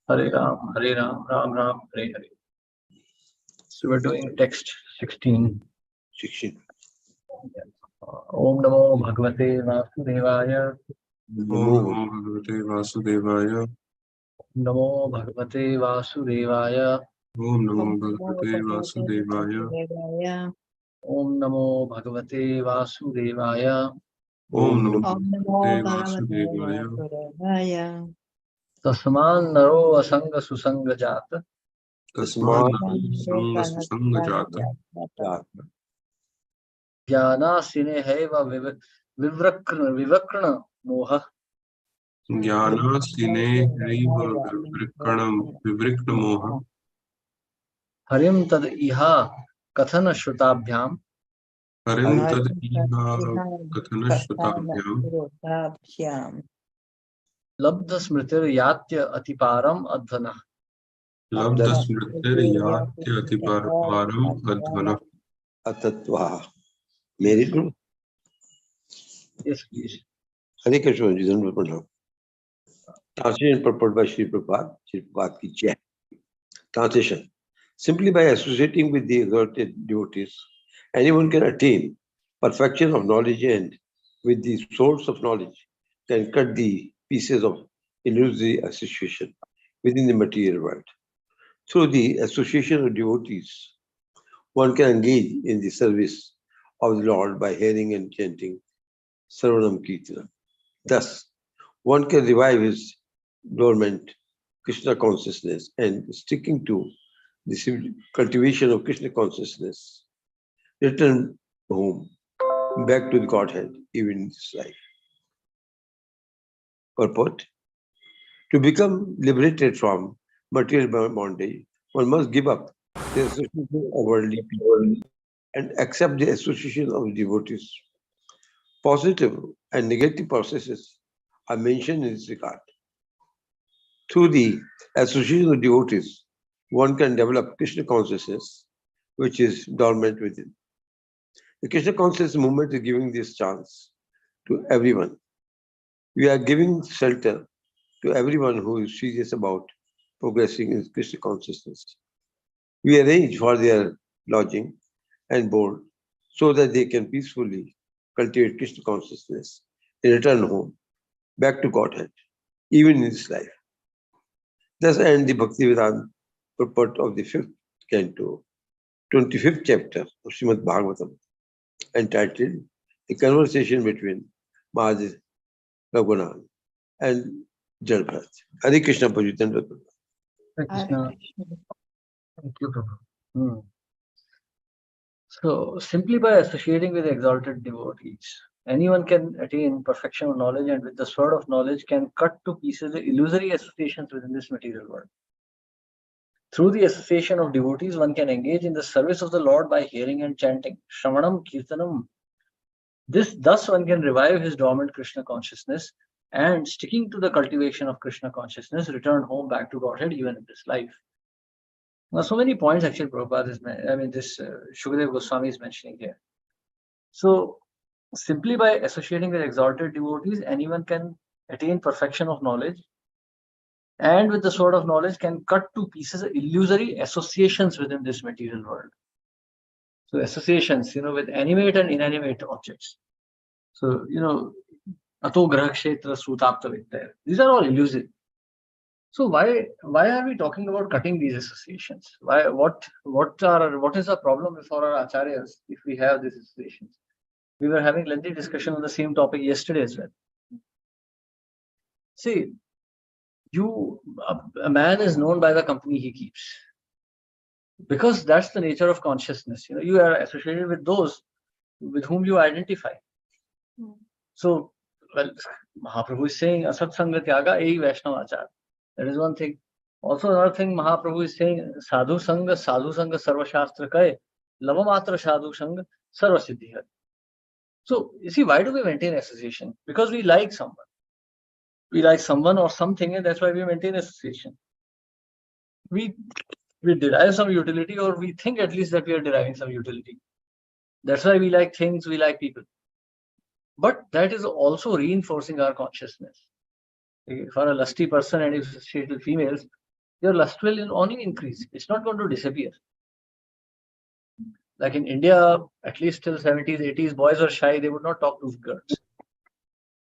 Hare Ram, Ram Ram, Hare Hare. So we're doing text 16. 16. Om Namo Bhagavate Vasudevaya. Namo Bhagavate Vasudevaya. Namo Bhagavate Vasudevaya. Om Namo Bhagavate Vasudevaya. Om Namo Bhagavate Vasudevaya. Om Namo Om Namo Bhagavate Bhagavate Vasudevaya. Vasudevaya. Tasman Naro Asanga Susanga Jata. Tasmat Sanga Susanga Jata. Jnana Sine Heva Vivrakna Moha. Jnana Sine Hriva Vivrikna Moha. Harim Tad Iha Kathana Shrutabhyam. Harim Tad Iha Kathana Shrutabhyam. Labdha Smritir Yatya Atiparam Adhana. Labdha Smritir Yatya Atiparam Advana. Atatva. Mary Guru. Yes, please. Hare Krishna, Jidhan Pranam. Translation and purport by Sri Prabhupada. Sri Prabhupada ki Jai. Translation. Simply by associating with the exalted devotees, anyone can attain perfection of knowledge, and with the source of knowledge can cut the pieces of illusory association within the material world. Through the association of devotees, one can engage in the service of the Lord by hearing and chanting Sarvanam Kirtanam. Thus, one can revive his dormant Krishna consciousness, and sticking to the cultivation of Krishna consciousness, return home, back to the Godhead, even in this life. Purport. To become liberated from material bondage, one must give up the association of worldly people and accept the association of devotees. Positive and negative processes are mentioned in this regard. Through the association of devotees, one can develop Krishna consciousness, which is dormant within. The Krishna consciousness movement is giving this chance to everyone. We are giving shelter to everyone who is serious about progressing in Krishna consciousness. We arrange for their lodging and board so that they can peacefully cultivate Krishna consciousness and return home, back to Godhead, even in this life. Thus ends the Bhaktivedanta purport of the 5th canto, 25th chapter of Srimad Bhagavatam, entitled The Conversation Between Maharaj Raghunath and Jalbharat. Hare Krishna Pajutan. Hare Krishna. Thank you, Prabhu. So, simply by associating with exalted devotees, anyone can attain perfection of knowledge, and with the sword of knowledge can cut to pieces the illusory associations within this material world. Through the association of devotees, one can engage in the service of the Lord by hearing and chanting Shravanam Kirtanam. Thus one can revive his dormant Krishna consciousness, and sticking to the cultivation of Krishna consciousness, return home back to Godhead even in this life. Now, so many points actually Prabhupada is, Shukadeva Goswami is mentioning here. So, simply by associating with exalted devotees, anyone can attain perfection of knowledge, and with the sword of knowledge can cut to pieces illusory associations within this material world. So, associations, with animate and inanimate objects. So, Ato Graha Kshetra Sutapta Vittaya. These are all illusory. So why are we talking about cutting these associations? What is the problem for our acharyas if we have these associations? We were having lengthy discussion on the same topic yesterday as well. See, a man is known by the company he keeps, because that's the nature of consciousness. You are associated with those with whom you identify. So, Mahaprabhu is saying Asat Sanga Tyaga Ei Vaishnava Achar. That is one thing. Also, another thing Mahaprabhu is saying, Sadhu Sanga Sarva Shastra Kai, Lavamatra Sadhu Sanga Sarva Siddhi Hai. So, you see, why do we maintain association? Because we like someone. We like someone or something, and that's why we maintain association. We derive some utility, or we think at least that we are deriving some utility. That's why we like things, we like people. But that is also reinforcing our consciousness. For a lusty person and if associated with females, your lust will only increase. It's not going to disappear. Like in India, at least till 70s, 80s, boys were shy. They would not talk to girls.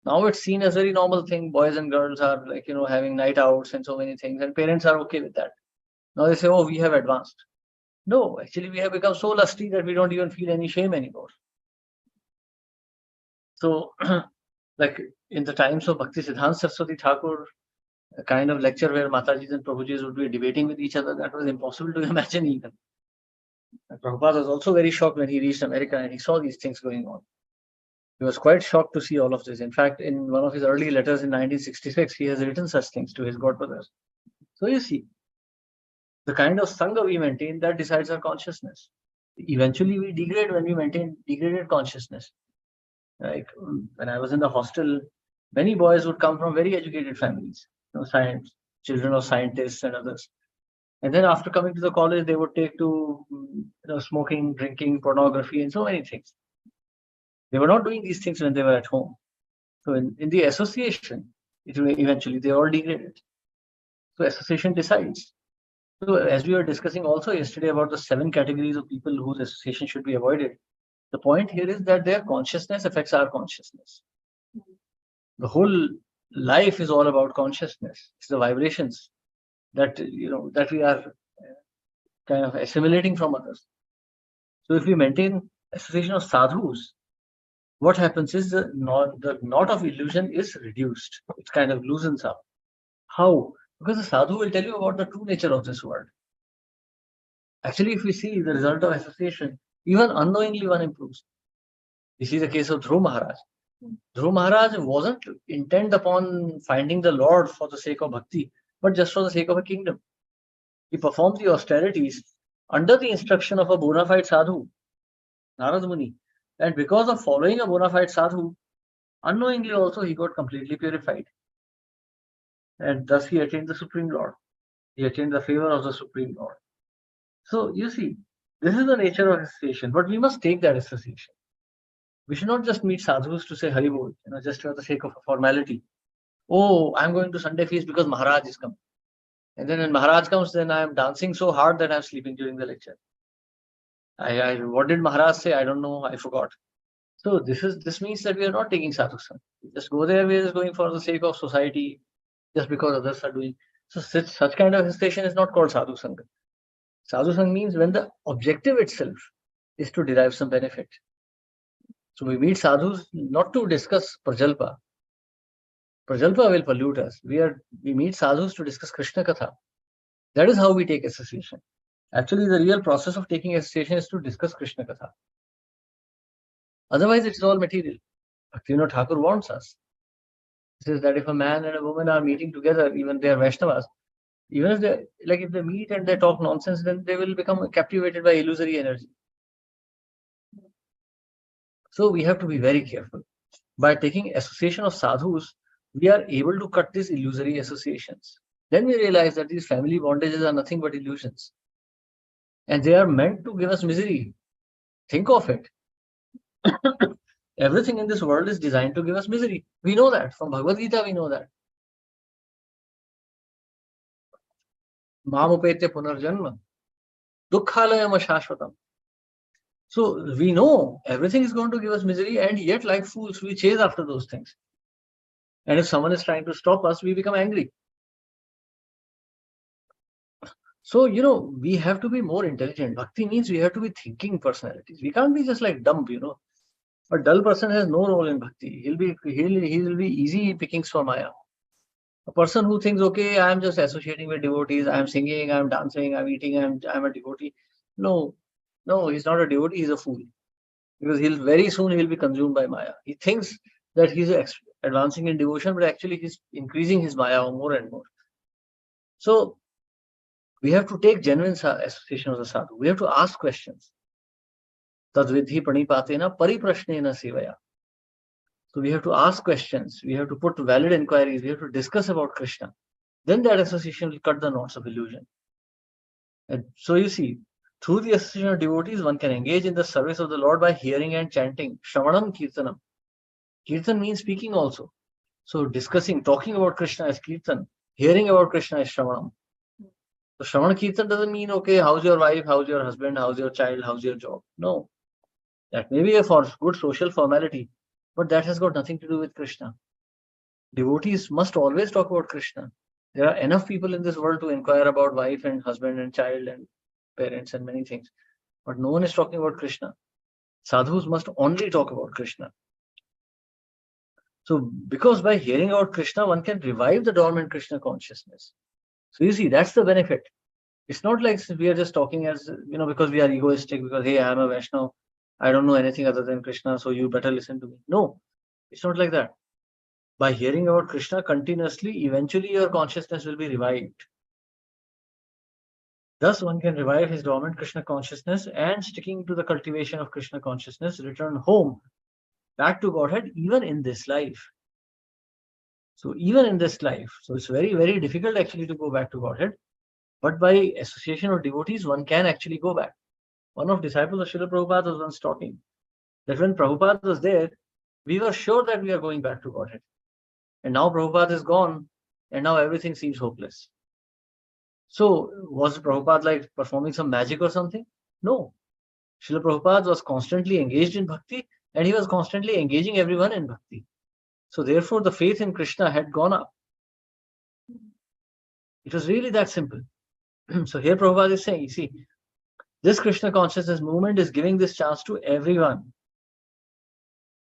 Now it's seen as a very normal thing. Boys and girls are like, having night outs and so many things. And parents are okay with that. Now they say, oh, we have advanced. No, actually, we have become so lusty that we don't even feel any shame anymore. So, like in the times of Bhakti Siddhanta Saraswati Thakur, a kind of lecture where Matajis and Prabhujis would be debating with each other, that was impossible to imagine even. And Prabhupada was also very shocked when he reached America and he saw these things going on. He was quite shocked to see all of this. In fact, in one of his early letters in 1966, he has written such things to his godbrothers. So you see, the kind of Sangha we maintain, that decides our consciousness. Eventually, we degrade when we maintain degraded consciousness. Like when I was in the hostel, many boys would come from very educated families, science, children of scientists and others. And then after coming to the college, they would take to smoking, drinking, pornography, and so many things. They were not doing these things when they were at home. So in the association, eventually they all degraded. So association decides. So as we were discussing also yesterday about the 7 categories of people whose association should be avoided, the point here is that their consciousness affects our consciousness. The whole life is all about consciousness. It's the vibrations that that we are kind of assimilating from others. So if we maintain association of sadhus, what happens is the knot of illusion is reduced. It kind of loosens up. How? Because the sadhu will tell you about the true nature of this world. Actually, if we see the result of association, even unknowingly one improves. You see the case of Dhruv Maharaj. Dhruv Maharaj wasn't intent upon finding the Lord for the sake of bhakti, but just for the sake of a kingdom. He performed the austerities under the instruction of a bona fide sadhu, Narad Muni. And because of following a bona fide sadhu, unknowingly also he got completely purified. And thus he attained the Supreme Lord. He attained the favor of the Supreme Lord. So you see, this is the nature of association, but we must take that association. We should not just meet sadhus to say Haribol, just for the sake of a formality. Oh, I'm going to Sunday feast because Maharaj is coming. And then when Maharaj comes, then I'm dancing so hard that I'm sleeping during the lecture. What did Maharaj say? I don't know. I forgot. So this means that we are not taking sadhu sangha. We just go there. We are just going for the sake of society, just because others are doing. So such kind of association is not called sadhu sangha. Sadhu sangha means when the objective itself is to derive some benefit. So we meet sadhus not to discuss prajalpa. Prajalpa will pollute us. We meet sadhus to discuss Krishna Katha. That is how we take association. Actually, the real process of taking association is to discuss Krishna Katha. Otherwise, it's all material. Bhaktivinoda Thakur wants us. He says that if a man and a woman are meeting together, even they are Vaishnavas, even if they meet and they talk nonsense, then they will become captivated by illusory energy. So we have to be very careful. By taking association of sadhus, we are able to cut these illusory associations. Then we realize that these family bondages are nothing but illusions. And they are meant to give us misery. Think of it. Everything in this world is designed to give us misery. We know that. From Bhagavad Gita, we know that. Mamupete punarjanma. Dukkhalayam ashashvatam. So we know everything is going to give us misery, and yet like fools, we chase after those things. And if someone is trying to stop us, we become angry. So, we have to be more intelligent. Bhakti means we have to be thinking personalities. We can't be just like dumb, A dull person has no role in bhakti. He'll be easy pickings for Maya. A person who thinks, okay, I'm just associating with devotees, I'm singing, I'm dancing, I'm eating, I'm a devotee. No, he's not a devotee, he's a fool. Because very soon he'll be consumed by Maya. He thinks that he's advancing in devotion, but actually he's increasing his Maya more and more. So we have to take genuine association of the sadhu. We have to ask questions. Tadvidhi pranipatena pariprashnena sevaya. So we have to ask questions. We have to put valid inquiries. We have to discuss about Krishna. Then that association will cut the knots of illusion. And so you see, through the association of devotees, one can engage in the service of the Lord by hearing and chanting. Shravanam Kirtanam. Kirtan means speaking also. So discussing, talking about Krishna is Kirtan. Hearing about Krishna is Shravanam. So Shravan Kirtan doesn't mean, okay, how's your wife, how's your husband, how's your child, how's your job? No. That may be a good social formality, but that has got nothing to do with Krishna. Devotees must always talk about Krishna. There are enough people in this world to inquire about wife and husband and child and parents and many things, but no one is talking about Krishna. Sadhus must only talk about Krishna. So, because by hearing about Krishna, one can revive the dormant Krishna consciousness. So, you see, that's the benefit. It's not like we are just talking as, because we are egoistic, because, hey, I'm a Vaishnava, I don't know anything other than Krishna, so you better listen to me. No, it's not like that. By hearing about Krishna continuously, eventually your consciousness will be revived. Thus, one can revive his dormant Krishna consciousness and, sticking to the cultivation of Krishna consciousness, return home, back to Godhead, even in this life. So, even in this life. So, it's very, very difficult actually to go back to Godhead. But by association of devotees, one can actually go back. One of disciples of Srila Prabhupada was once talking that when Prabhupada was there, we were sure that we are going back to Godhead. And now Prabhupada is gone, and now everything seems hopeless. So, was Prabhupada like performing some magic or something? No. Srila Prabhupada was constantly engaged in bhakti, and he was constantly engaging everyone in bhakti. So, therefore, the faith in Krishna had gone up. It was really that simple. So, here Prabhupada is saying, you see, this Krishna consciousness movement is giving this chance to everyone.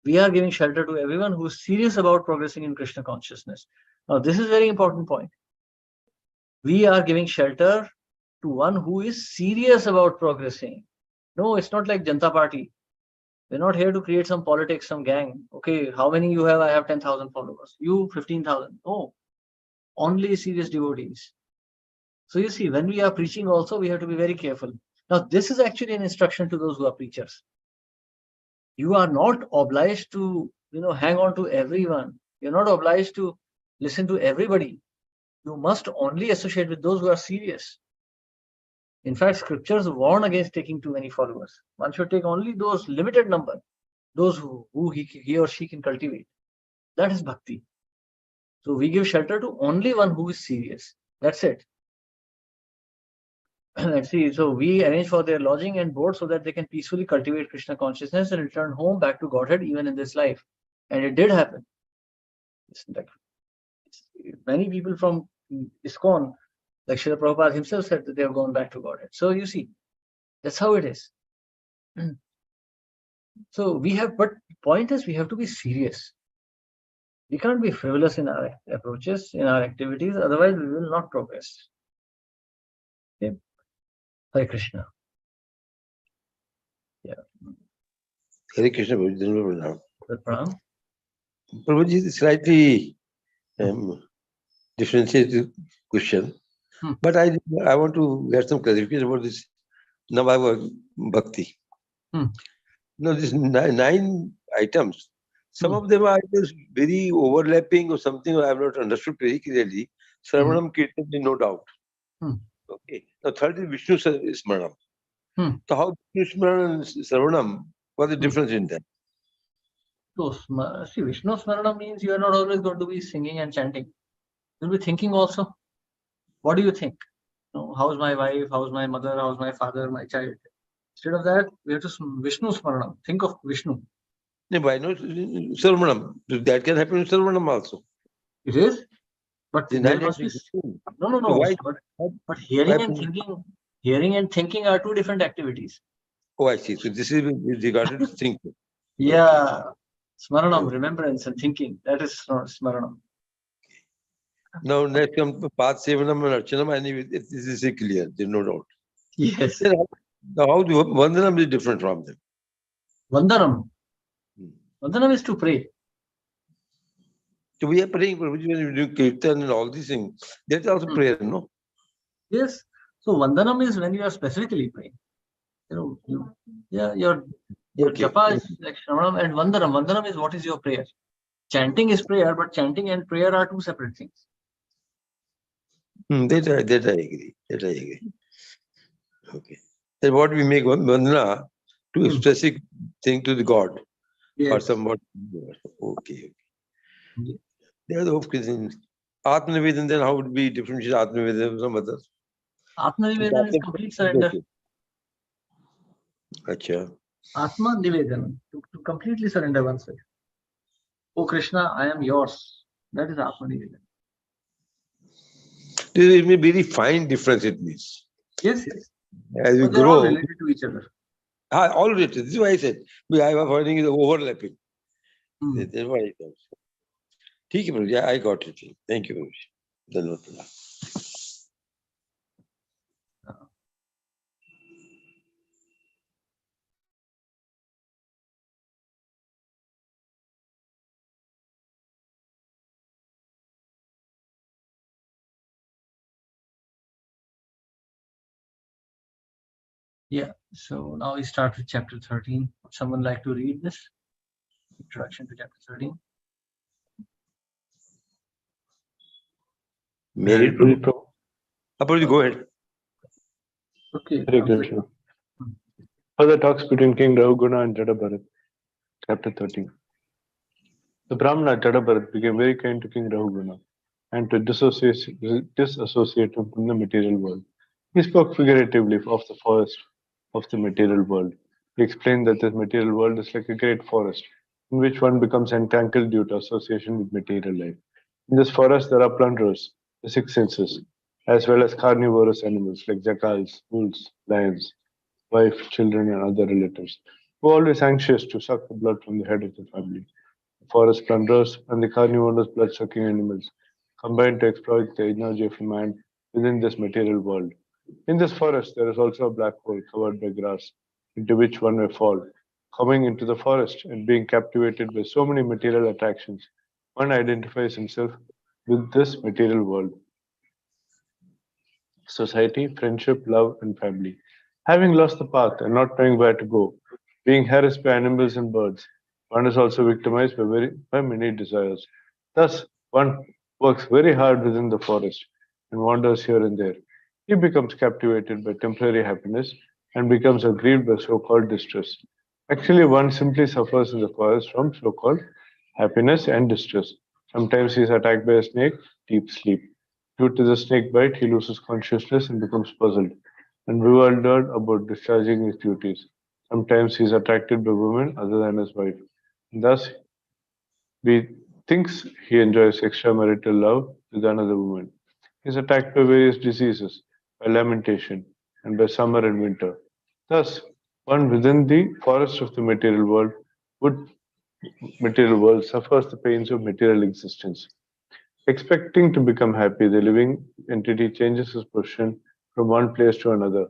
We are giving shelter to everyone who is serious about progressing in Krishna consciousness. Now, this is a very important point. We are giving shelter to one who is serious about progressing. No, it's not like Janata Party. We're not here to create some politics, some gang. Okay, how many you have? I have 10,000 followers. You 15,000. No, only serious devotees. So you see, when we are preaching also, we have to be very careful. Now, this is actually an instruction to those who are preachers. You are not obliged to, hang on to everyone. You're not obliged to listen to everybody. You must only associate with those who are serious. In fact, scriptures warn against taking too many followers. One should take only those limited number, those who he or she can cultivate. That is bhakti. So we give shelter to only one who is serious. That's it. Let's see. So we arrange for their lodging and board so that they can peacefully cultivate Krishna consciousness and return home back to Godhead even in this life. And it did happen. Many people from ISKCON, like Srila Prabhupada himself said that they have gone back to Godhead. So you see, that's how it is. So but point is we have to be serious. We can't be frivolous in our approaches, in our activities, otherwise we will not progress. Okay. Hare Krishna. Yeah. Hare Krishna, Prabhuji. Prabhuji, is slightly differentiated question, but I want to get some clarification about this Navava Bhakti. Now, these 9 items, some of them are just very overlapping or something I have not understood very clearly. Sravanam Kirtan, no doubt. Okay. Now, third is Vishnu Smaranam. So, how Vishnu Smaranam and Sravanam, what's the difference in that? So, see, Vishnu Smaranam means you are not always going to be singing and chanting. You'll be thinking also. What do you think? How's my wife? How's my mother? How's my father? My child? Instead of that, we have to Vishnu Smaranam. Think of Vishnu. No, why not Sarvanam? That can happen in Sarvanam also. It is, but there must be no. Why? But hearing and thinking are two different activities. Oh, I see. So this is regarded to thinking. Yeah, Smaranam, remembrance and thinking. That is Smaranam. Now, next comes Path Sevanam and Archanam, and this is clear. There's no doubt. Yes. Now, how the Vandanam is different from them? Vandanam. Vandanam is to pray. So we are praying, when we do Kirtan and all these things. That's also prayer, no? Yes. So Vandanam is when you are specifically praying. Your japa is like Shravanam and Vandanam. Vandanam is what is your prayer. Chanting is prayer, but chanting and prayer are two separate things. That I agree. Okay. Then what we make Vandana to specific thing to the God. Yes. Or somewhat. Okay. The other question, Atmanivedan, then how would be different with Atmanivedan from others? Atma Nivedana is complete surrender. Acha. Atma Nivedana, to completely surrender oneself. Oh Krishna, I am yours. That is Atma Nivedana. There is a very fine difference it means. Yes, yes. As you But they're all grow, related to each other. all related. This is why I said, I was finding it overlapping. Hmm. That's why I thought so. ठीक है प्रभु जी, I got it. Thank you प्रभु जी. धन्यवाद. Yeah, so now we start with chapter 13. Would someone like to read this? Introduction to chapter 13. Married Prabhu. Prabhu, go ahead. Okay. Hare Krishna. Further talks between King Rahuguna and Jadabharat. Chapter 13. The Brahmana Jadabharat became very kind to King Rahuguna and to disassociate him from the material world. He spoke figuratively of the forest of the material world. He explained that this material world is like a great forest in which one becomes entangled due to association with material life. In this forest, there are plunderers, the six senses, as well as carnivorous animals like jackals, wolves, lions, wife, children, and other relatives, who are always anxious to suck the blood from the head of the family. The forest plunderers and the carnivorous blood-sucking animals combine to exploit the energy of man within this material world. In this forest, there is also a black hole covered by grass, into which one may fall. Coming into the forest and being captivated by so many material attractions, one identifies himself with this material world. Society, friendship, love, and family. Having lost the path and not knowing where to go, being harassed by animals and birds, one is also victimized by many desires. Thus, one works very hard within the forest and wanders here and there. He becomes captivated by temporary happiness and becomes aggrieved by so-called distress. Actually, one simply suffers in the forest from so-called happiness and distress. Sometimes he is attacked by a snake, deep sleep. Due to the snake bite, he loses consciousness and becomes puzzled and bewildered about discharging his duties. Sometimes he is attracted by women other than his wife. Thus, he thinks he enjoys extramarital love with another woman. He is attacked by various diseases, by lamentation, and by summer and winter. Thus, one within the forest of the material world suffers the pains of material existence. Expecting to become happy, the living entity changes his position from one place to another.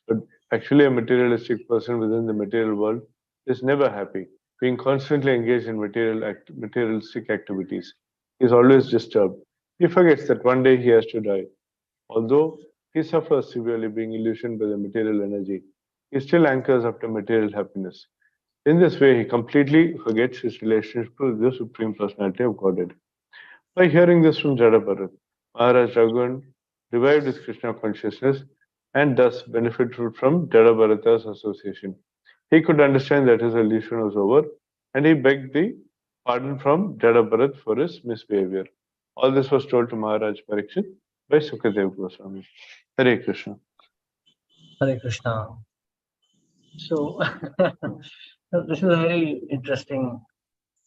But actually, a materialistic person within the material world is never happy, being constantly engaged in materialistic activities. He is always disturbed. He forgets that one day he has to die. Although he suffers severely being illusioned by the material energy, he still anchors after material happiness. In this way, he completely forgets his relationship with the Supreme Personality of Godhead. By hearing this from Jadabharat, Maharaj Raghuvan revived his Krishna consciousness and thus benefited from Jadabharata's association. He could understand that his illusion was over and he begged the pardon from Jadabharat for his misbehavior. All this was told to Maharaj Parikshit by Sukadev Goswami. Hare Krishna. Hare Krishna. So, this is a very interesting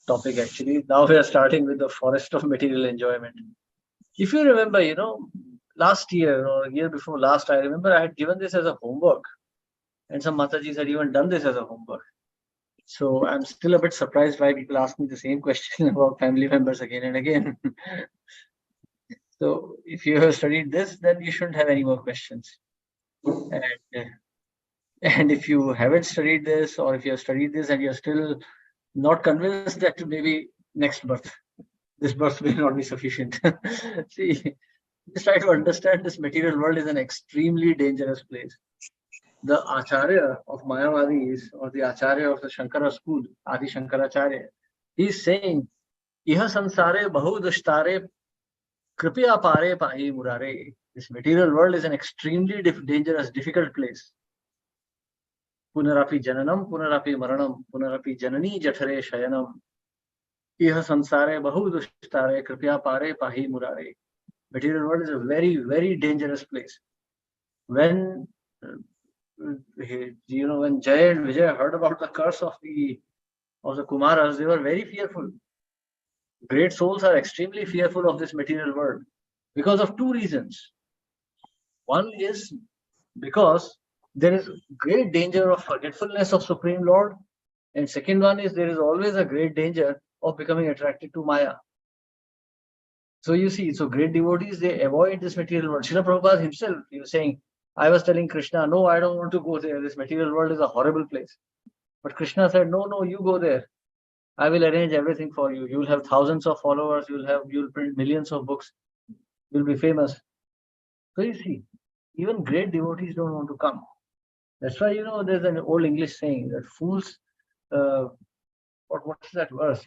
topic actually. Now we are starting with the forest of material enjoyment. If you remember, last year or year before last, I remember I had given this as a homework, and some Matajis had even done this as a homework. So I'm still a bit surprised why people ask me the same question about family members again and again. So if you have studied this, then you shouldn't have any more questions. And if you haven't studied this, or if you have studied this and you're still not convinced, that maybe next birth, this birth may not be sufficient. See, just try to understand this material world is an extremely dangerous place. The Acharya of Mayavadis, or the Acharya of the Shankara school, Adi Shankaracharya, he's saying, Iha sansare bahu dushtare kripiya pare pahi murare. This material world is an extremely dangerous, difficult place. Punarapi jananam, punarapi maranam, punarapi janani jathare shayanam. Iha sansare bahu dushtare kripiya pare pahi murare. Material world is a very, very dangerous place. when when Jay and Vijay heard about the curse of the Kumaras, they were very fearful. Great souls are extremely fearful of this material world because of two reasons. One is because there is great danger of forgetfulness of Supreme Lord, and second one is there is always a great danger of becoming attracted to Maya. So you see, so great devotees, they avoid this material world. Srila Prabhupada himself, he was saying, I was telling Krishna, no, I don't want to go there. This material world is a horrible place. But Krishna said, no, no, you go there. I will arrange everything for you. You'll have thousands of followers. You'll print millions of books. You'll be famous. So you see, even great devotees don't want to come. That's why, there's an old English saying that fools, what's that verse,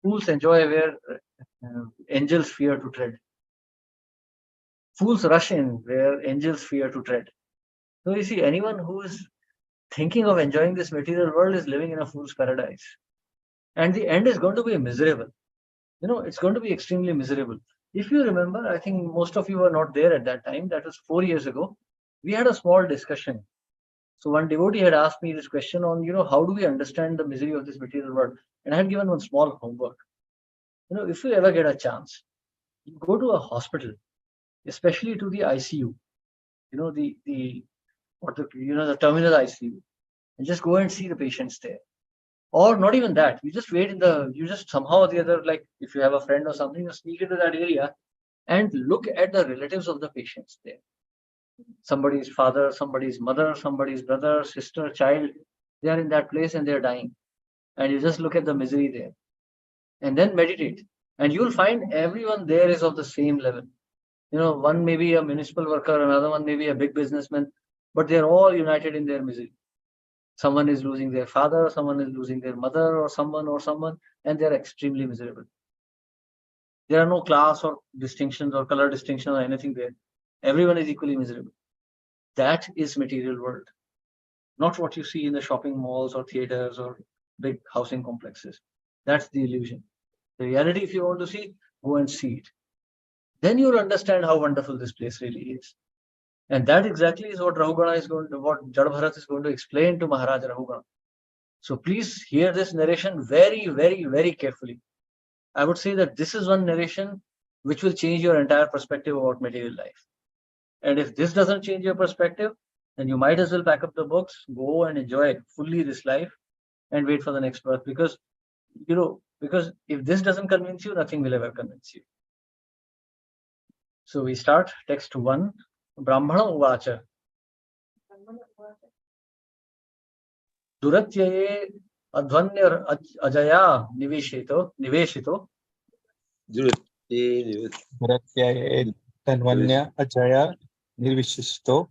fools enjoy where angels fear to tread. Fools rush in where angels fear to tread. So you see, anyone who is thinking of enjoying this material world is living in a fool's paradise. And the end is going to be miserable. It's going to be extremely miserable. If you remember, I think most of you were not there at that time. That was 4 years ago. We had a small discussion. So one devotee had asked me this question on, how do we understand the misery of this material world? And I had given one small homework. If you ever get a chance, you go to a hospital, especially to the ICU, the terminal ICU, and just go and see the patients there. Or not even that, you just wait you just somehow or the other, like if you have a friend or something, you sneak into that area and look at the relatives of the patients there. Somebody's father, somebody's mother, somebody's brother, sister, child, they are in that place and they're dying. And you just look at the misery there and then meditate. And you'll find everyone there is of the same level. One may be a municipal worker, another one may be a big businessman, but they're all united in their misery. Someone is losing their father, someone is losing their mother, or someone, and they're extremely miserable. There are no class or distinctions or color distinctions or anything there. Everyone is equally miserable. That is material world. Not what you see in the shopping malls or theaters or big housing complexes. That's the illusion. The reality, if you want to see, go and see it. Then you'll understand how wonderful this place really is. And that exactly is what Rahugana what Jada Bharat is going to explain to Maharaj Rahugana. So please hear this narration very, very, very carefully. I would say that this is one narration which will change your entire perspective about material life. And if this doesn't change your perspective, then you might as well pack up the books, go and enjoy fully this life and wait for the next birth. Because if this doesn't convince you, nothing will ever convince you. So we start text 1. Brahmana Uvacha. Duratyaye advanya ajaya niveshito. Duratyaye advanya ajaya niveshito.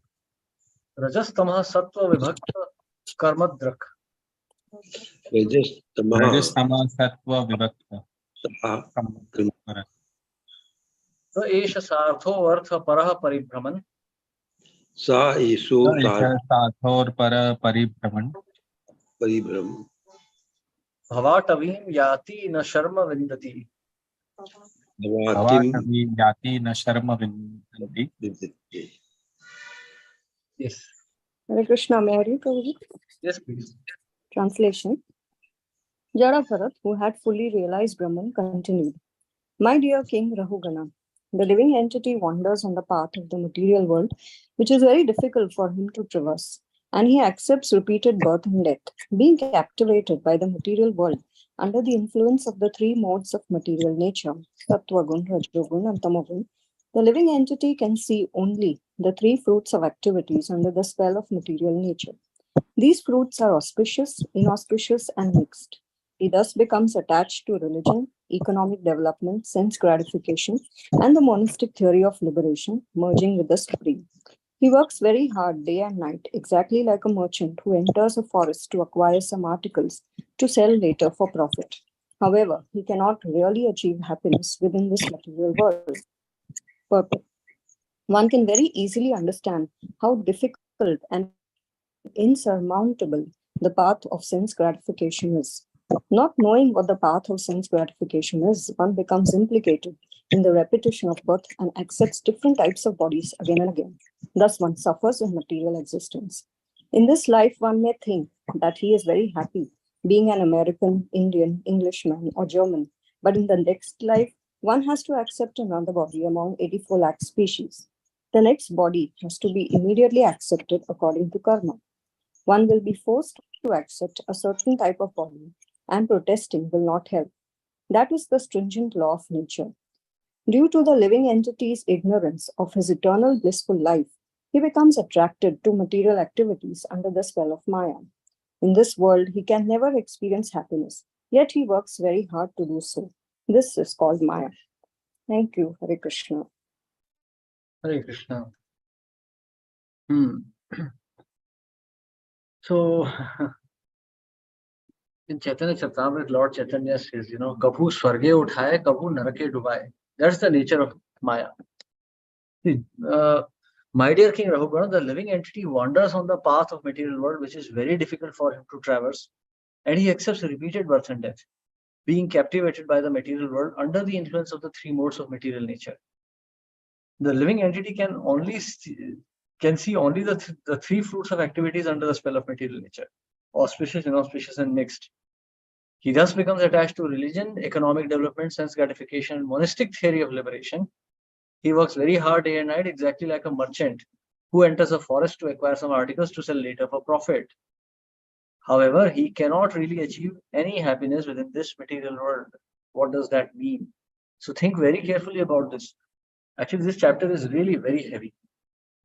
Rajastama sattva vibhakta karmadrak. Rajastama sattva vibhakta. So esha sartho artha paraha paribhraman. Sa esho sarthor para paribhraman. Bhavatavim yati na sharma vindati. Bhavatavim yati na sharma vindati. Yes. Hare Krishna, may I read over it? Yes, please. Translation. Jada Bharat, who had fully realized Brahman, continued. My dear King Rahugana, the living entity wanders on the path of the material world, which is very difficult for him to traverse, and he accepts repeated birth and death. Being captivated by the material world under the influence of the three modes of material nature, Sattva Gun, Rajogun, and Tamogun, the living entity can see only the three fruits of activities under the spell of material nature. These fruits are auspicious, inauspicious, and mixed. He thus becomes attached to religion, economic development, sense gratification, and the monastic theory of liberation, merging with the Supreme. He works very hard day and night, exactly like a merchant who enters a forest to acquire some articles to sell later for profit. However, he cannot really achieve happiness within this material world. Purport. One can very easily understand how difficult and insurmountable the path of sense gratification is. Not knowing what the path of sense gratification is, one becomes implicated in the repetition of birth and accepts different types of bodies again and again. Thus, one suffers in material existence. In this life, one may think that he is very happy being an American, Indian, Englishman, or German, but in the next life, one has to accept another body among 84 lakh species. The next body has to be immediately accepted according to karma. One will be forced to accept a certain type of body, and protesting will not help. That is the stringent law of nature. Due to the living entity's ignorance of his eternal blissful life, he becomes attracted to material activities under the spell of Maya. In this world, he can never experience happiness, yet he works very hard to do so. This is called Maya. Thank you, Hare Krishna. Hare Krishna. So, in Chaitanya Charitamrita, Lord Chaitanya says, Kabhu Swarge Uthaye, Kabhu Narake Dubaye. That's the nature of Maya. My dear King Rahugana, the living entity wanders on the path of material world, which is very difficult for him to traverse, and he accepts repeated birth and death, being captivated by the material world under the influence of the three modes of material nature. The living entity can see only the three fruits of activities under the spell of material nature: auspicious, inauspicious, and mixed. He thus becomes attached to religion, economic development, sense gratification, and monistic theory of liberation. He works very hard day and night, exactly like a merchant who enters a forest to acquire some articles to sell later for profit. However, he cannot really achieve any happiness within this material world. What does that mean? So think very carefully about this. Actually, this chapter is really very heavy.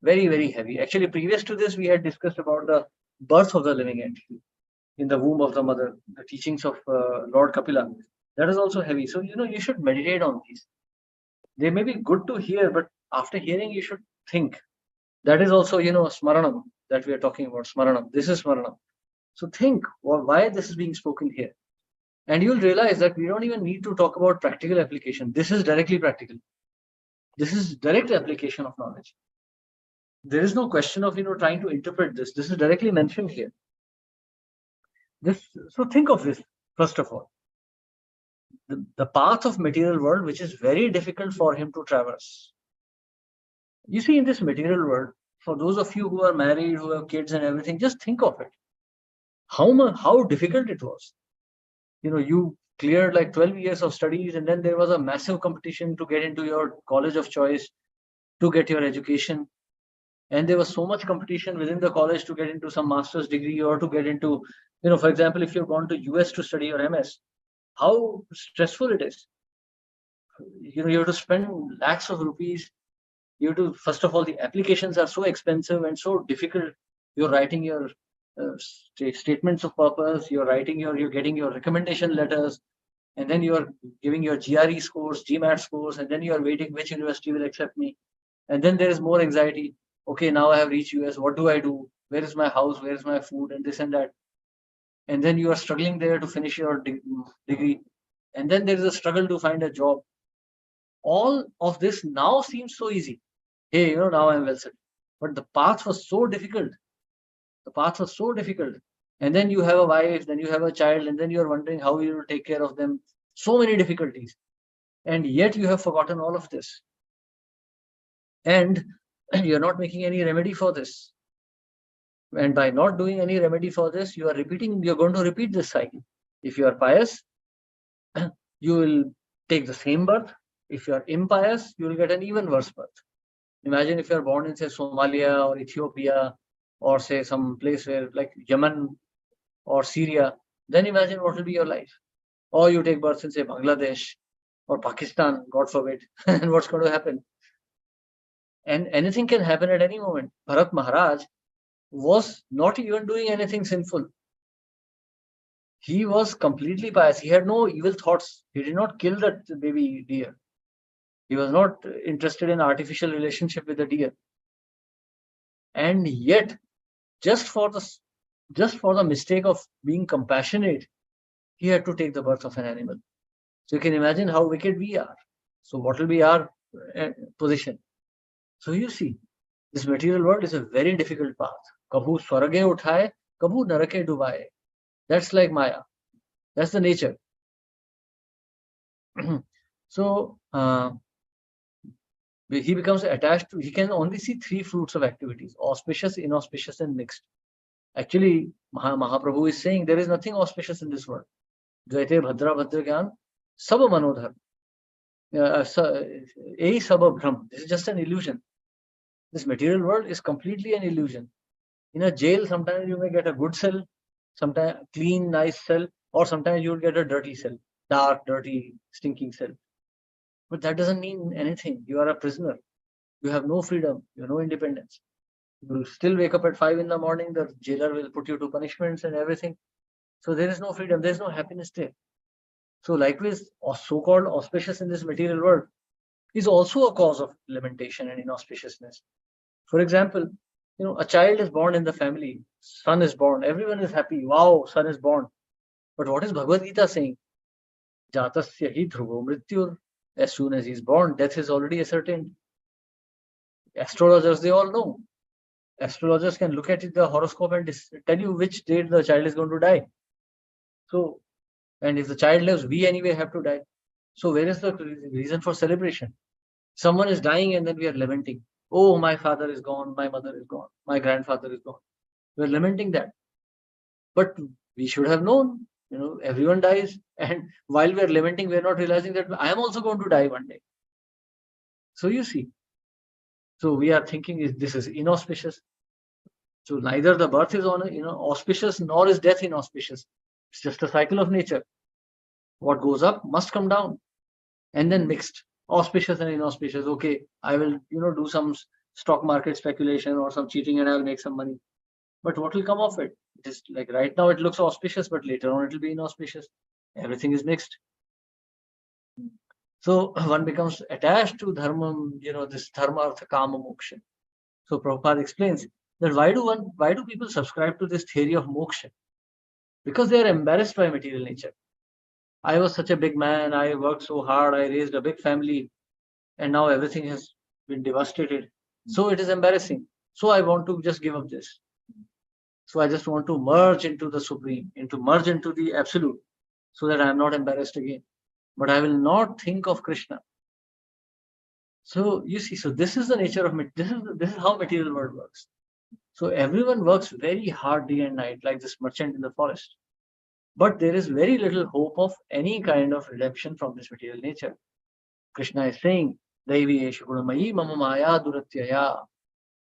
Very, very heavy. Actually, previous to this, we had discussed about the birth of the living entity in the womb of the mother, the teachings of Lord Kapila. That is also heavy. So, you should meditate on these. They may be good to hear, but after hearing, you should think. That is also, Smaranam that we are talking about. Smaranam. This is Smaranam. So think why this is being spoken here. And you'll realize that we don't even need to talk about practical application. This is directly practical. This is direct application of knowledge. There is no question of, trying to interpret this. This is directly mentioned here. So think of this, first of all. The path of material world, which is very difficult for him to traverse. You see, in this material world, for those of you who are married, who have kids and everything, just think of it. How difficult it was. You cleared like 12 years of studies, and then there was a massive competition to get into your college of choice, to get your education. And there was so much competition within the college to get into some master's degree or to get into, for example, if you've gone to US to study your MS, how stressful it is. You have to spend lakhs of rupees. You have to, first of all, the applications are so expensive and so difficult. You're writing your statements of purpose, you're getting your recommendation letters, and then you're giving your GRE scores, GMAT scores, and then you're waiting which university will accept me. And then there is more anxiety. Okay, now I have reached US. What do I do? Where is my house? Where is my food? And this and that. And then you are struggling there to finish your degree. And then there is a struggle to find a job. All of this now seems so easy. Hey, now I'm well set. But the path was so difficult. And then you have a wife, then you have a child, and then you're wondering how you will take care of them. So many difficulties. And yet you have forgotten all of this. And you're not making any remedy for this. And by not doing any remedy for this, you're going to repeat this cycle. If you are pious, you will take the same birth. If you are impious, you will get an even worse birth. Imagine if you are born in, say, Somalia or Ethiopia, or say some place where like Yemen or Syria, then imagine what will be your life. Or you take birth in, say, Bangladesh or Pakistan, God forbid, and what's going to happen? And anything can happen at any moment. Bharat Maharaj was not even doing anything sinful. He was completely pious. He had no evil thoughts. He did not kill that baby deer. He was not interested in artificial relationship with the deer. And yet, just for the mistake of being compassionate, he had to take the birth of an animal. So you can imagine how wicked we are. So what will be our position? So you see, this material world is a very difficult path. Kabhu swarage uthaye, kabhu narake dubaye. That's like Maya. That's the nature. So he becomes attached to, he can only see three fruits of activities: auspicious, inauspicious, and mixed. Actually, Mahaprabhu is saying there is nothing auspicious in this world. Dvaite Bhadra Bhadra Gyan, Sab Manodhar. Ei Sab Bhram. This is just an illusion. This material world is completely an illusion. In a jail, sometimes you may get a good cell, sometimes clean, nice cell, or sometimes you will get a dirty cell, dark, dirty, stinking cell. But that doesn't mean anything. You are a prisoner. You have no freedom. You have no independence. You will still wake up at 5 in the morning. The jailer will put you to punishments and everything. So there is no freedom. There is no happiness there. So likewise, so-called auspicious in this material world is also a cause of lamentation and inauspiciousness. For example, a child is born in the family. Son is born. Everyone is happy. Wow, son is born. But what is Bhagavad Gita saying? Jatasya hi dhruvo mrityur. As soon as he's born, death is already ascertained. Astrologers, they all know. Astrologers can look at the horoscope and tell you which date the child is going to die. So, and if the child lives, we anyway have to die. So where is the reason for celebration? Someone is dying and then we are lamenting. Oh, my father is gone, my mother is gone, my grandfather is gone. We're lamenting that. But we should have known, everyone dies. And while we're lamenting, we're not realizing that I am also going to die one day. So you see. So we are thinking this is inauspicious. So neither the birth is auspicious, nor is death inauspicious. It's just a cycle of nature. What goes up must come down. And then mixed. Auspicious and inauspicious. Okay, I will, do some stock market speculation or some cheating and I'll make some money. But what will come of it? It is like right now it looks auspicious, but later on it will be inauspicious. Everything is mixed. So one becomes attached to dharma, this dharma, artha, kama, moksha. So Prabhupada explains that why do people subscribe to this theory of moksha? Because they are embarrassed by material nature. I was such a big man, I worked so hard, I raised a big family, and now everything has been devastated. So it is embarrassing. So I want to just give up this. So I just want to merge into the Supreme, merge into the Absolute, so that I am not embarrassed again. But I will not think of Krishna. So you see, so this is the nature of this is how material world works. So everyone works very hard day and night, like this merchant in the forest. But there is very little hope of any kind of redemption from this material nature. Krishna is saying, Daivi eshu gunamayi mama maya duratyaya.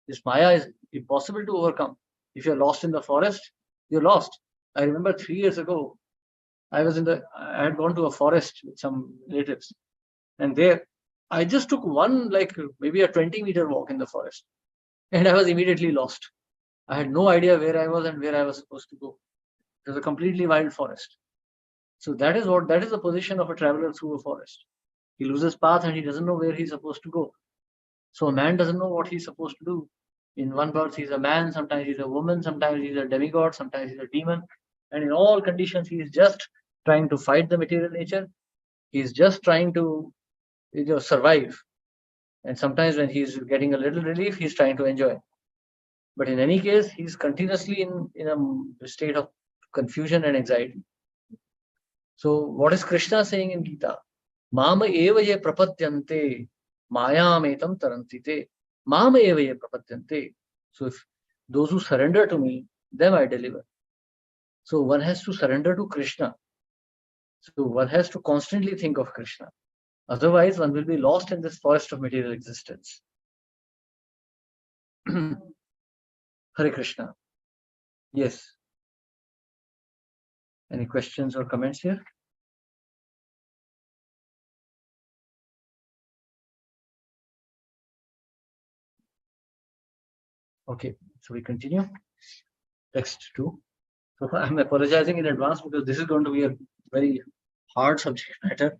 This maya is impossible to overcome. If you're lost in the forest, you're lost. I remember 3 years ago, I had gone to a forest with some relatives. And there, I just took one, maybe a 20-meter walk in the forest. And I was immediately lost. I had no idea where I was and where I was supposed to go. It was a completely wild forest. So that is the position of a traveler through a forest. He loses path and he doesn't know where he's supposed to go. So a man doesn't know what he's supposed to do. In one birth, he's a man, sometimes he's a woman, sometimes he's a demigod, sometimes he's a demon. And in all conditions, he is just trying to fight the material nature. He's just trying to survive. And sometimes when he's getting a little relief, he's trying to enjoy. But in any case, he's continuously in a state of confusion and anxiety. So what is Krishna saying in Gita? Mama eva ye prapadyante mayametam tarantite. Mama eva ye prapadyante. So if those who surrender to me, them I deliver. So one has to surrender to Krishna. So one has to constantly think of Krishna. Otherwise, one will be lost in this forest of material existence. Hare Krishna. Yes. Any questions or comments here? Okay, so we continue. Text 2. So I'm apologizing in advance because this is going to be a very hard subject matter.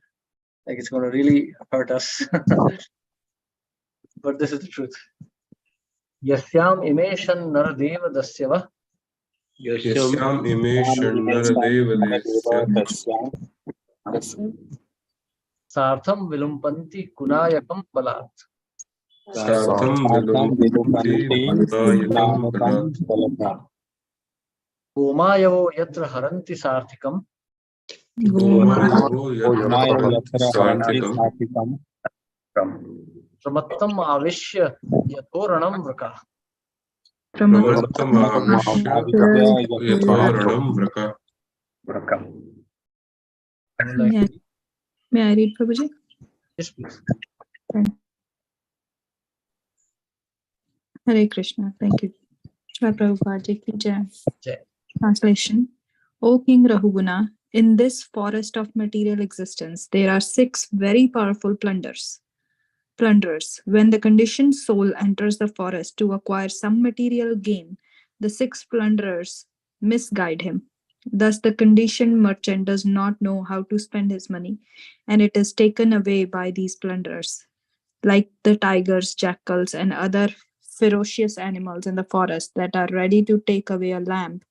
Like it's going to really hurt us. But this is the truth. Yasyam imeshan naradeva dasyava. Yasyam imeshan naradeva dasya. Sartham vilumpanti kunayakam balat. Sartham vilumpanti kunayakam balat. Gomayavo yatra haranti sarthikam. Gomayavo yatra haranti sarthikam. Pramattam avishya yathoranam vraka. Pramattamavishya yathoranam vraka. May I read, Prabhuji? Yes, please. Hare Krishna. Thank you. Shri Prabhupada Ji ki Jai. Jai. Translation. O King Rahuguna, in this forest of material existence, there are 6 very powerful plunderers. When the conditioned soul enters the forest to acquire some material gain, the 6 plunderers misguide him. Thus, the conditioned merchant does not know how to spend his money, and it is taken away by these plunderers. Like the tigers, jackals, and other ferocious animals in the forest that are ready to take away a lamb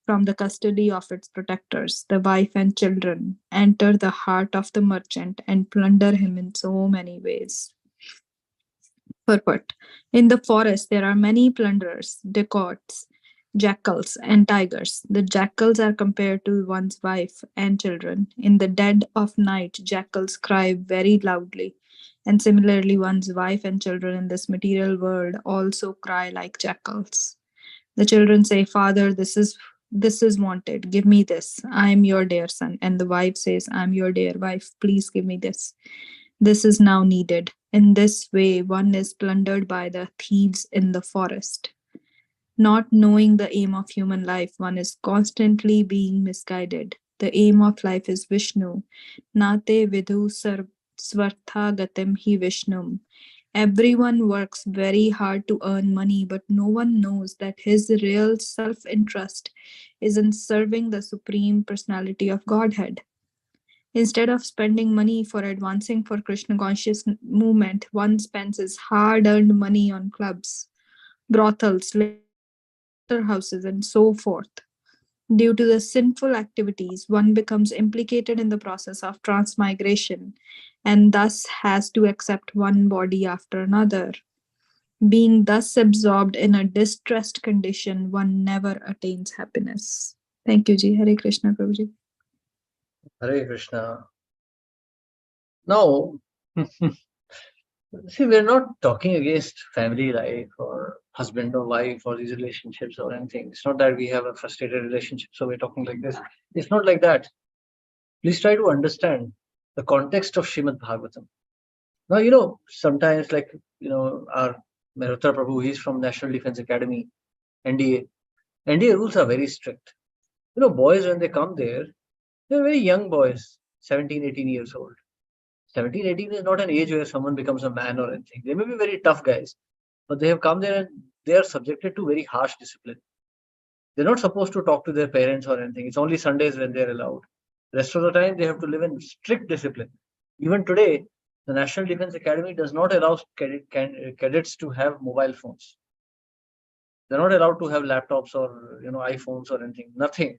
from the custody of its protectors, the wife and children enter the heart of the merchant and plunder him in so many ways. Purport. In the forest, there are many plunderers, dacoits, jackals, and tigers. The jackals are compared to one's wife and children. In the dead of night, jackals cry very loudly. And similarly, one's wife and children in this material world also cry like jackals. The children say, Father, this is wanted. Give me this. I am your dear son. And the wife says, I am your dear wife. Please give me this. This is now needed. In this way, one is plundered by the thieves in the forest. Not knowing the aim of human life, one is constantly being misguided. The aim of life is Vishnu. Nate vidhu swartha gatim hi Vishnum. Everyone works very hard to earn money, but no one knows that his real self-interest is in serving the Supreme Personality of Godhead. Instead of spending money for advancing for Krishna conscious movement, one spends his hard-earned money on clubs, brothels, houses, and so forth. Due to the sinful activities, one becomes implicated in the process of transmigration and thus has to accept one body after another. Being thus absorbed in a distressed condition, one never attains happiness. Thank you, Ji. Hare Krishna, Prabhuji. Hare Krishna. Now, see, we're not talking against family life or husband or wife or these relationships or anything. It's not that we have a frustrated relationship, so we're talking like this. It's not like that. Please try to understand the context of Srimad Bhagavatam. Now, sometimes our Mehrotra Prabhu, he's from National Defense Academy, NDA. NDA rules are very strict. Boys, when they come there, they're very young boys, 17, 18 years old. 17, 18 is not an age where someone becomes a man or anything. They may be very tough guys, but they have come there and they are subjected to very harsh discipline. They're not supposed to talk to their parents or anything. It's only Sundays when they're allowed. The rest of the time, they have to live in strict discipline. Even today, the National Defense Academy does not allow cadets to have mobile phones. They're not allowed to have laptops or iPhones or anything. Nothing.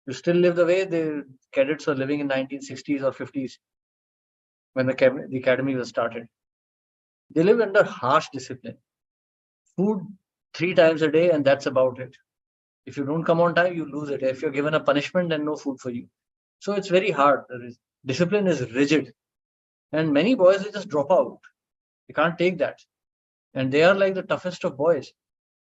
You still live the way the cadets were living in 1960s or 50s when the academy was started. They live under harsh discipline. Food 3 times a day and that's about it. If you don't come on time, you lose it. If you're given a punishment, then no food for you. So it's very hard. Discipline is rigid. And many boys, they just drop out. They can't take that. And they are like the toughest of boys.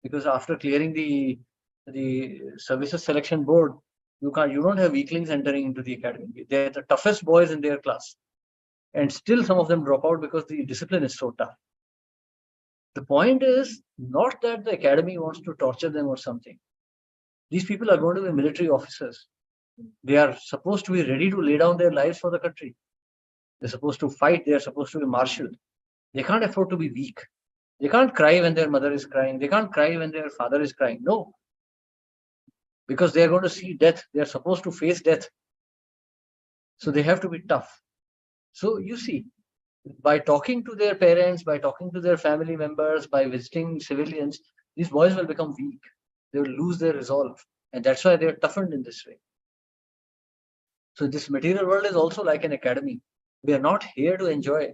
Because after clearing the services selection board, you don't have weaklings entering into the academy. They're the toughest boys in their class. And still some of them drop out because the discipline is so tough. The point is not that the academy wants to torture them or something. These people are going to be military officers. They are supposed to be ready to lay down their lives for the country. They're supposed to fight. They're supposed to be marshaled. They can't afford to be weak. They can't cry when their mother is crying. They can't cry when their father is crying. No. Because they are going to see death. They are supposed to face death. So they have to be tough. So you see, by talking to their parents, by talking to their family members, by visiting civilians, these boys will become weak. They will lose their resolve. And that's why they are toughened in this way. So this material world is also like an academy. We are not here to enjoy.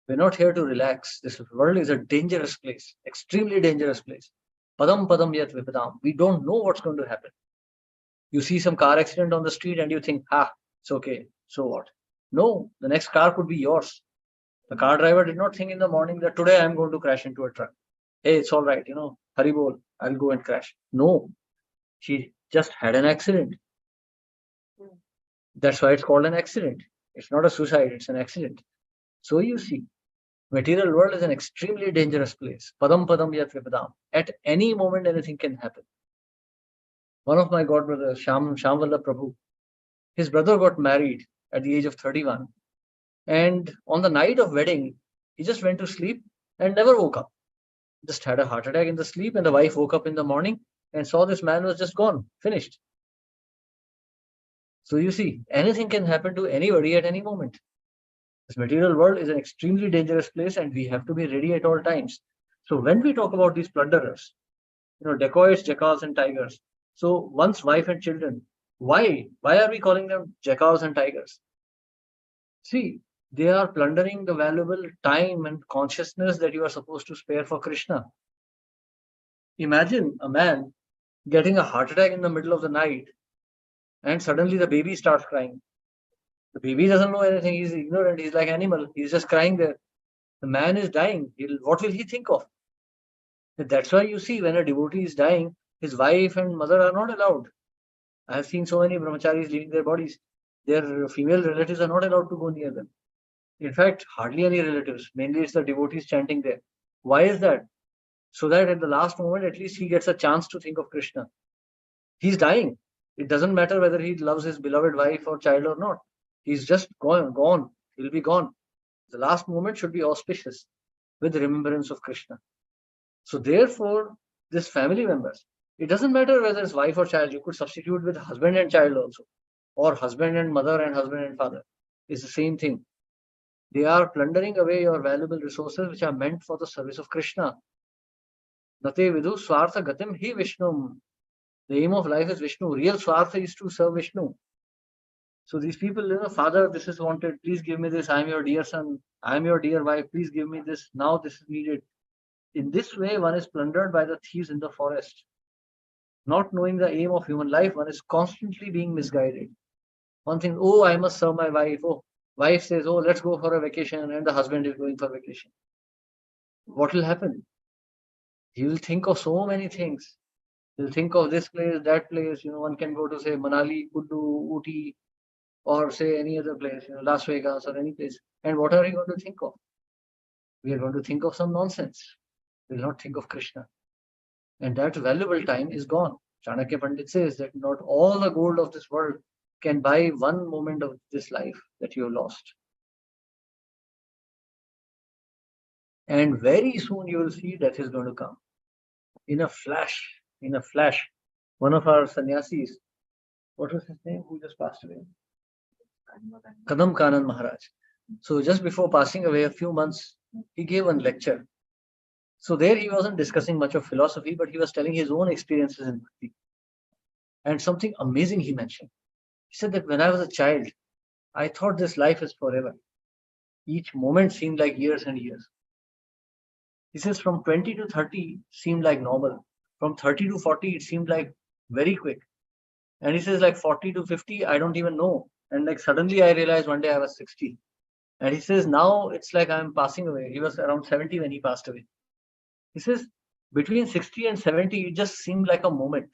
We're not here to relax. This world is a dangerous place, extremely dangerous place. Padam padam yat vipadam. We don't know what's going to happen. You see some car accident on the street and you think, it's okay. So what? No, the next car could be yours. The car driver did not think in the morning that today I'm going to crash into a truck. Hey, it's all right, Haribol, I'll go and crash. No, she just had an accident. That's why it's called an accident. It's not a suicide, it's an accident. So you see, material world is an extremely dangerous place. Padam padam yat vipadam. At any moment, anything can happen. One of my godbrothers, Shamvalla Prabhu, his brother got married at the age of 31. And on the night of wedding, he just went to sleep and never woke up. Just had a heart attack in the sleep, and the wife woke up in the morning and saw this man was just gone, finished. So you see, anything can happen to anybody at any moment. This material world is an extremely dangerous place, and we have to be ready at all times. So when we talk about these plunderers, dacoits, jackals, and tigers. So one's wife and children, why are we calling them jackals and tigers? See, they are plundering the valuable time and consciousness that you are supposed to spare for Krishna. Imagine a man getting a heart attack in the middle of the night, and suddenly the baby starts crying. The baby doesn't know anything. He's ignorant. He's like an animal. He's just crying there. The man is dying. What will he think of? That's why you see, when a devotee is dying, his wife and mother are not allowed. I have seen so many brahmacharis leaving their bodies. Their female relatives are not allowed to go near them. In fact, hardly any relatives. Mainly it's the devotees chanting there. Why is that? So that at the last moment, at least he gets a chance to think of Krishna. He's dying. It doesn't matter whether he loves his beloved wife or child or not. He's just gone. He'll be gone. The last moment should be auspicious with remembrance of Krishna. So therefore, this family members, it doesn't matter whether it's wife or child. You could substitute with husband and child also, or husband and mother and husband and father. It's the same thing. They are plundering away your valuable resources which are meant for the service of Krishna. Nate vidu swartha gatim hi Vishnum. The aim of life is Vishnu. Real swartha is to serve Vishnu. So these people, Father, this is wanted. Please give me this. I am your dear son. I am your dear wife. Please give me this. Now this is needed. In this way, one is plundered by the thieves in the forest. Not knowing the aim of human life, one is constantly being misguided. One thinks, oh, I must serve my wife. Oh, wife says, oh, let's go for a vacation, and the husband is going for vacation. What will happen? He will think of so many things. He'll think of this place, that place. One can go to, say, Manali, Kullu, Ooty, or say any other place, Las Vegas or any place. And what are we going to think of? We are going to think of some nonsense. We will not think of Krishna. And that valuable time is gone. Chanakya Pandit says that not all the gold of this world can buy one moment of this life that you have lost. And very soon you will see death is going to come. In a flash. One of our sannyasis, what was his name, who just passed away? Kadam Kanand Maharaj. So just before passing away, a few months, he gave one lecture. So there he wasn't discussing much of philosophy, but he was telling his own experiences in bhakti. And something amazing he mentioned. He said that when I was a child, I thought this life is forever. Each moment seemed like years and years. He says from 20 to 30 seemed like normal. From 30 to 40, it seemed like very quick. And he says like 40 to 50, I don't even know. And like suddenly I realized one day I was 60. And he says now it's like I'm passing away. He was around 70 when he passed away. He says between 60 and 70, it just seemed like a moment.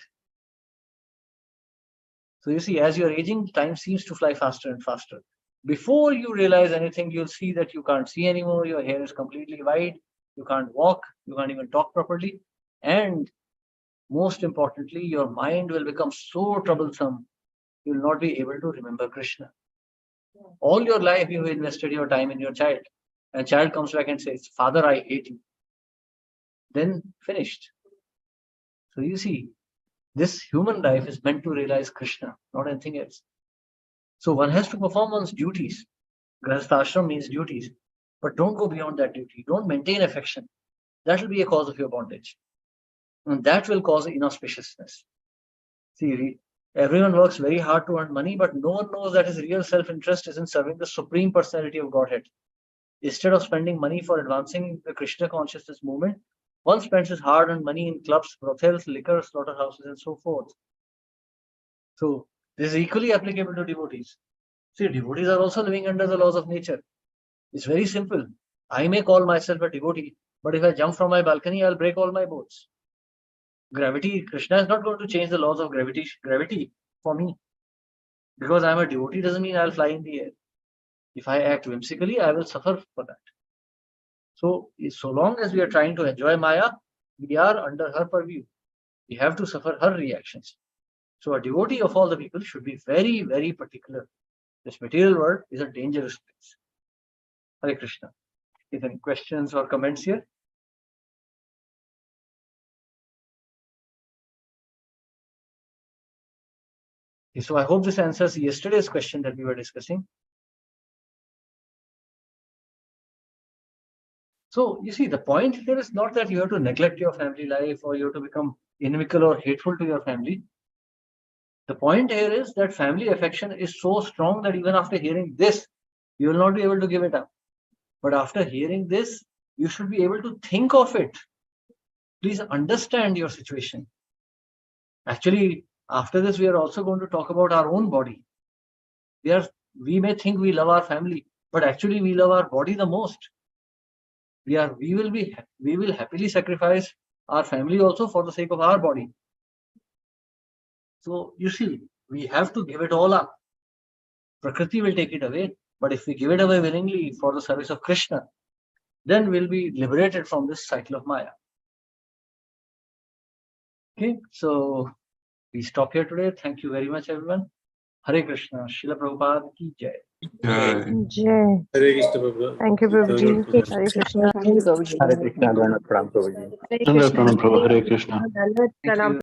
So you see, as you're aging, time seems to fly faster and faster. Before you realize anything, you'll see that you can't see anymore. Your hair is completely white. You can't walk. You can't even talk properly. And most importantly, your mind will become so troublesome, you will not be able to remember Krishna. All your life, you have invested your time in your child. And child comes back and says, Father, I hate you. Then finished. So you see, this human life is meant to realize Krishna, not anything else. So one has to perform one's duties. Grihastha means duties. But don't go beyond that duty. Don't maintain affection. That will be a cause of your bondage. And that will cause inauspiciousness. See, everyone works very hard to earn money, but no one knows that his real self-interest is in serving the Supreme Personality of Godhead. Instead of spending money for advancing the Krishna consciousness movement, one spends his hard-earned money in clubs, brothels, liquor, slaughterhouses, and so forth. So this is equally applicable to devotees. See, devotees are also living under the laws of nature. It's very simple. I may call myself a devotee, but if I jump from my balcony, I'll break all my bones. Gravity, Krishna is not going to change the laws of gravity for me. Because I'm a devotee doesn't mean I'll fly in the air. If I act whimsically, I will suffer for that. So long as we are trying to enjoy Maya, we are under her purview. We have to suffer her reactions. So a devotee of all the people should be very, very particular. This material world is a dangerous place. Hare Krishna. Is there any questions or comments here? Okay, so I hope this answers yesterday's question that we were discussing. So you see, the point here is not that you have to neglect your family life or you have to become inimical or hateful to your family. The point here is that family affection is so strong that even after hearing this, you will not be able to give it up. But after hearing this, you should be able to think of it. Please understand your situation. Actually, after this, we are also going to talk about our own body. We may think we love our family, but actually we love our body the most. We will happily sacrifice our family also for the sake of our body. So you see, we have to give it all up. Prakriti will take it away, but if we give it away willingly for the service of Krishna, then we'll be liberated from this cycle of Maya. Okay, so we stop here today. Thank you very much, everyone. Hare Krishna. Srila Prabhupada ki jai. Jai. Jai. Hare Krishna, Prabhu. Thank you, Prabhuji. Hare Krishna. Thank you, Prabhuji. Hare Krishna, Pranam Prabhuji. Hare Pranam Prabhu, Hare Krishna. Krishna. Thank you.